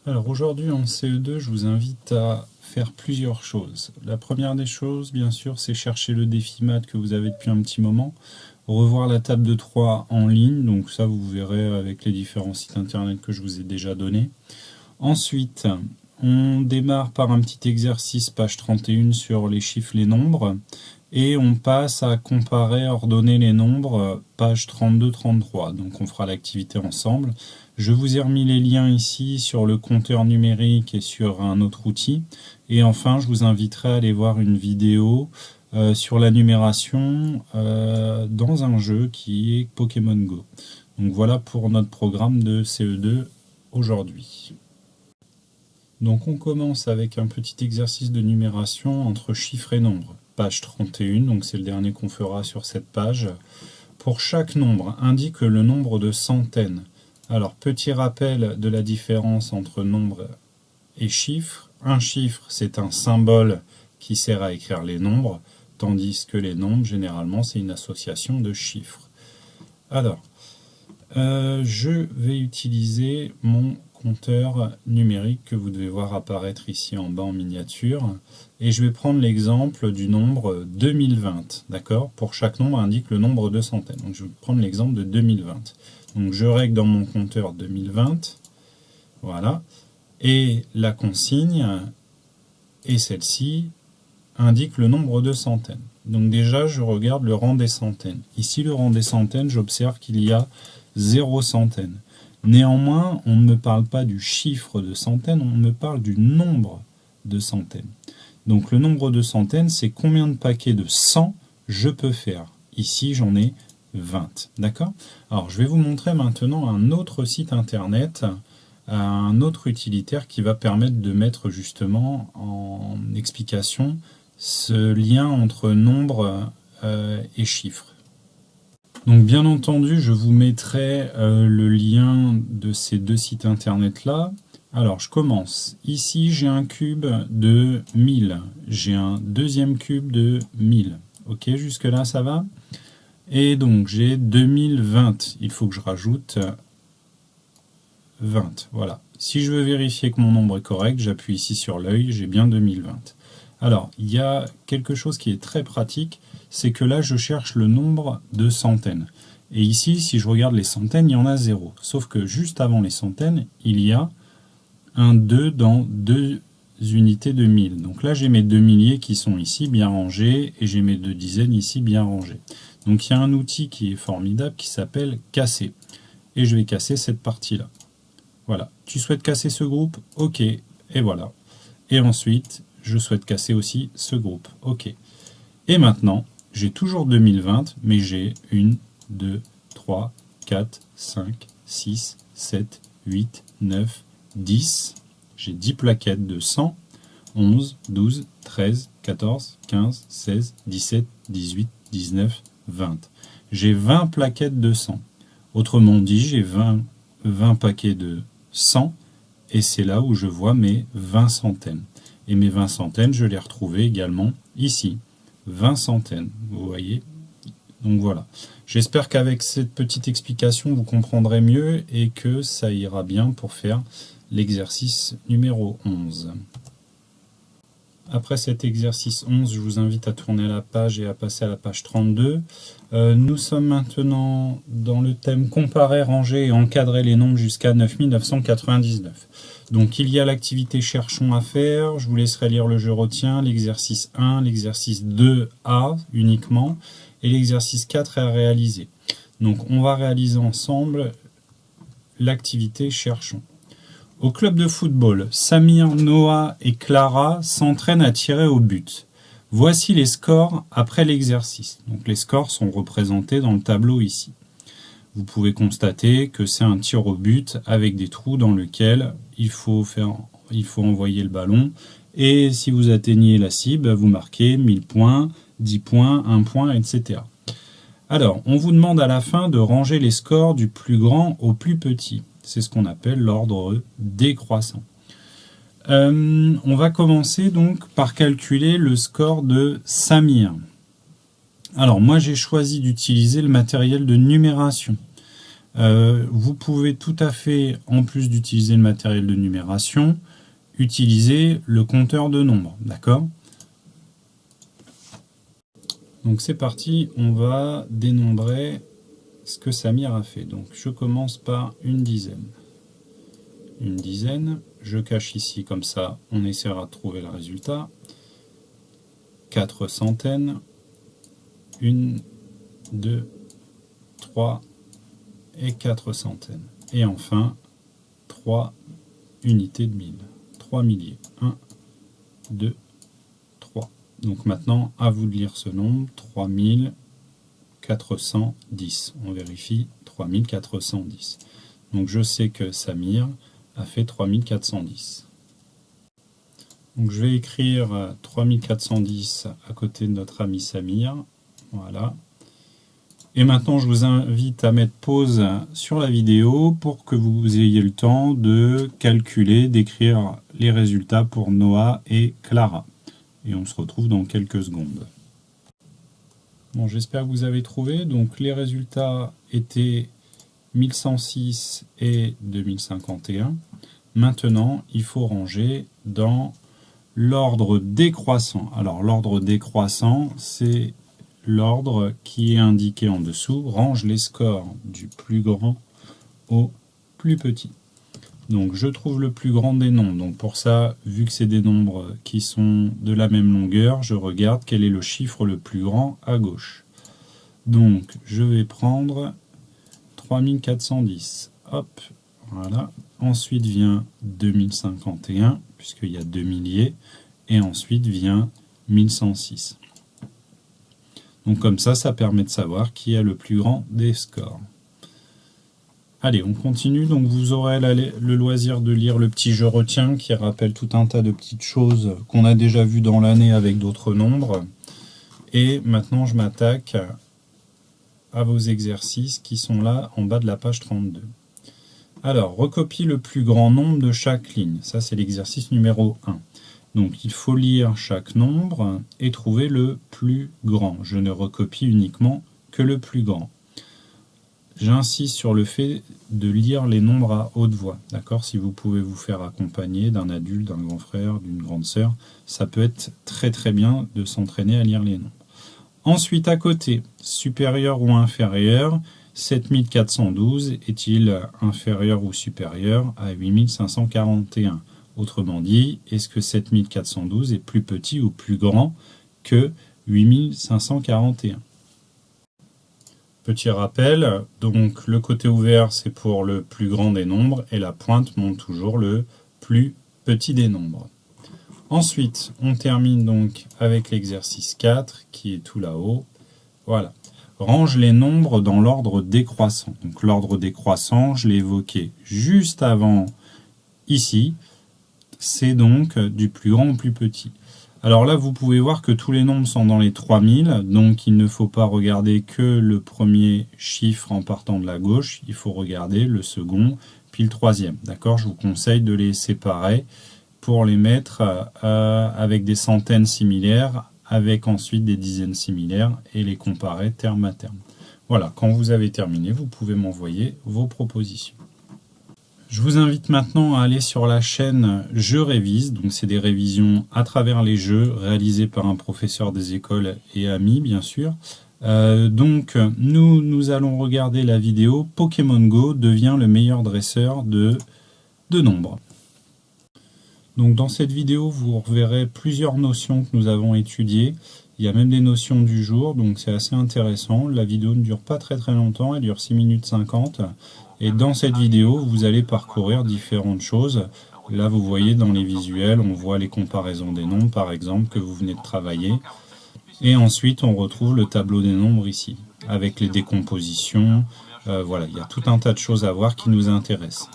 Alors aujourd'hui en CE2, je vous invite à faire plusieurs choses. La première des choses, bien sûr, c'est chercher le défi maths que vous avez depuis un petit moment, revoir la table de 3 en ligne, donc ça vous verrez avec les différents sites internet que je vous ai déjà donnés. Ensuite, on démarre par un petit exercice, page 31, sur les chiffres, les nombres, et on passe à comparer, ordonner les nombres, page 32-33. Donc on fera l'activité ensemble. Je vous ai remis les liens ici sur le compteur numérique et sur un autre outil. Et enfin, je vous inviterai à aller voir une vidéo sur la numération dans un jeu qui est Pokémon Go. Donc voilà pour notre programme de CE2 aujourd'hui. Donc on commence avec un petit exercice de numération entre chiffres et nombres. Page 31, donc c'est le dernier qu'on fera sur cette page. Pour chaque nombre, indique le nombre de centaines. Alors, petit rappel de la différence entre nombre et chiffre. Un chiffre, c'est un symbole qui sert à écrire les nombres, tandis que les nombres, généralement, c'est une association de chiffres. Alors, je vais utiliser mon compteur numérique que vous devez voir apparaître ici en bas en miniature, et je vais prendre l'exemple du nombre 2020, d'accord? Pour chaque nombre indique le nombre de centaines. Donc je vais prendre l'exemple de 2020. Donc je règle dans mon compteur 2020, voilà, et la consigne, et celle-ci, indique le nombre de centaines. Donc déjà je regarde le rang des centaines. Ici le rang des centaines, j'observe qu'il y a 0 centaines. Néanmoins, on ne me parle pas du chiffre de centaines, on me parle du nombre de centaines. Donc le nombre de centaines, c'est combien de paquets de 100 je peux faire. Ici, j'en ai 20. D'accord? Alors, je vais vous montrer maintenant un autre site internet, un autre utilitaire qui va permettre de mettre justement en explication ce lien entre nombre et chiffres. Donc bien entendu, je vous mettrai le lien de ces deux sites internet là. Alors je commence. Ici j'ai un cube de 1000. J'ai un deuxième cube de 1000. Ok, jusque là ça va? Et donc j'ai 2020. Il faut que je rajoute 20. Voilà. Si je veux vérifier que mon nombre est correct, j'appuie ici sur l'œil, j'ai bien 2020. Alors, il y a quelque chose qui est très pratique, c'est que là, je cherche le nombre de centaines. Et ici, si je regarde les centaines, il y en a 0. Sauf que juste avant les centaines, il y a un 2 dans 2 unités de 1000. Donc là, j'ai mes 2 milliers qui sont ici bien rangés, et j'ai mes 2 dizaines ici bien rangés. Donc il y a un outil qui est formidable qui s'appelle casser. Et je vais casser cette partie-là. Voilà. Tu souhaites casser ce groupe? OK. Et voilà. Et ensuite, je souhaite casser aussi ce groupe. OK. Et maintenant, j'ai toujours 2020, mais j'ai 1, 2, 3, 4, 5, 6, 7, 8, 9, 10. J'ai 10 plaquettes de 100, 11, 12, 13, 14, 15, 16, 17, 18, 19, 20. J'ai 20 plaquettes de 100. Autrement dit, j'ai 20 paquets de 100, et c'est là où je vois mes 20 centaines. Et mes 20 centaines, je les retrouvais également ici. 20 centaines, vous voyez? Donc voilà. J'espère qu'avec cette petite explication, vous comprendrez mieux et que ça ira bien pour faire l'exercice numéro 11. Après cet exercice 11, je vous invite à tourner la page et à passer à la page 32. Nous sommes maintenant dans le thème comparer, ranger et encadrer les nombres jusqu'à 9999. Donc il y a l'activité cherchons à faire, je vous laisserai lire le je retiens, l'exercice 1, l'exercice 2A uniquement, et l'exercice 4 est à réaliser. Donc on va réaliser ensemble l'activité cherchons. Au club de football, Samir, Noah et Clara s'entraînent à tirer au but. Voici les scores après l'exercice. Donc les scores sont représentés dans le tableau ici. Vous pouvez constater que c'est un tir au but avec des trous dans lesquels il faut envoyer le ballon. Et si vous atteignez la cible, vous marquez 1000 points, 10 points, 1 point, etc. Alors, on vous demande à la fin de ranger les scores du plus grand au plus petit. C'est ce qu'on appelle l'ordre décroissant. On va commencer donc par calculer le score de Samir. Alors moi j'ai choisi d'utiliser le matériel de numération. Vous pouvez tout à fait, en plus d'utiliser le matériel de numération, utiliser le compteur de nombres, d'accord? Donc c'est parti, on va dénombrer ce que Samir a fait. Donc je commence par une dizaine. Une dizaine, je cache ici comme ça, on essaiera de trouver le résultat. 4 centaines, 1, 2, 3 et 4 centaines. Et enfin, 3 unités de 1000. 3 milliers. 1, 2, 3. Donc maintenant, à vous de lire ce nombre, 3410. On vérifie, 3410. Donc je sais que Samir a fait 3410. Donc je vais écrire 3410 à côté de notre ami Samir. Voilà. Et maintenant, je vous invite à mettre pause sur la vidéo pour que vous ayez le temps de calculer, d'écrire les résultats pour Noah et Clara. Et on se retrouve dans quelques secondes. Bon, j'espère que vous avez trouvé. Donc les résultats étaient 1106 et 2051. Maintenant, il faut ranger dans l'ordre décroissant. Alors l'ordre décroissant, c'est l'ordre qui est indiqué en dessous, range les scores du plus grand au plus petit. Donc je trouve le plus grand des nombres. Donc pour ça, vu que c'est des nombres qui sont de la même longueur, je regarde quel est le chiffre le plus grand à gauche. Donc je vais prendre 3410. Hop, voilà. Ensuite vient 2051, puisqu'il y a 2 milliers. Et ensuite vient 1106. Donc comme ça permet de savoir qui a le plus grand des scores. Allez, on continue. Donc vous aurez le loisir de lire le petit je retiens qui rappelle tout un tas de petites choses qu'on a déjà vues dans l'année avec d'autres nombres. Et maintenant je m'attaque à vos exercices qui sont là en bas de la page 32. Alors, recopie le plus grand nombre de chaque ligne. Ça c'est l'exercice numéro 1. Donc il faut lire chaque nombre et trouver le plus grand. Je ne recopie uniquement que le plus grand. J'insiste sur le fait de lire les nombres à haute voix. D'accord? Si vous pouvez vous faire accompagner d'un adulte, d'un grand frère, d'une grande sœur, ça peut être très très bien de s'entraîner à lire les nombres. Ensuite, à côté, supérieur ou inférieur, 7412 est-il inférieur ou supérieur à 8541? Autrement dit, est-ce que 7412 est plus petit ou plus grand que 8541? Petit rappel, donc le côté ouvert c'est pour le plus grand des nombres et la pointe montre toujours le plus petit des nombres. Ensuite, on termine donc avec l'exercice 4 qui est tout là-haut. Voilà. Range les nombres dans l'ordre décroissant. Donc l'ordre décroissant, je l'ai évoqué juste avant ici. C'est donc du plus grand au plus petit. Alors là, vous pouvez voir que tous les nombres sont dans les 3000, donc il ne faut pas regarder que le premier chiffre en partant de la gauche, il faut regarder le second, puis le troisième. D'accord? Je vous conseille de les séparer pour les mettre avec des centaines similaires, avec ensuite des dizaines similaires, et les comparer terme à terme. Voilà, quand vous avez terminé, vous pouvez m'envoyer vos propositions. Je vous invite maintenant à aller sur la chaîne Je révise, donc c'est des révisions à travers les jeux réalisées par un professeur des écoles et amis bien sûr. Donc nous allons regarder la vidéo Pokémon Go devient le meilleur dresseur de nombres. Donc dans cette vidéo vous reverrez plusieurs notions que nous avons étudiées. Il y a même des notions du jour, donc c'est assez intéressant. La vidéo ne dure pas très longtemps, elle dure 6 minutes 50. Et dans cette vidéo, vous allez parcourir différentes choses. Là, vous voyez dans les visuels, on voit les comparaisons des nombres, par exemple, que vous venez de travailler. Et ensuite, on retrouve le tableau des nombres ici, avec les décompositions. Voilà, il y a tout un tas de choses à voir qui nous intéressent.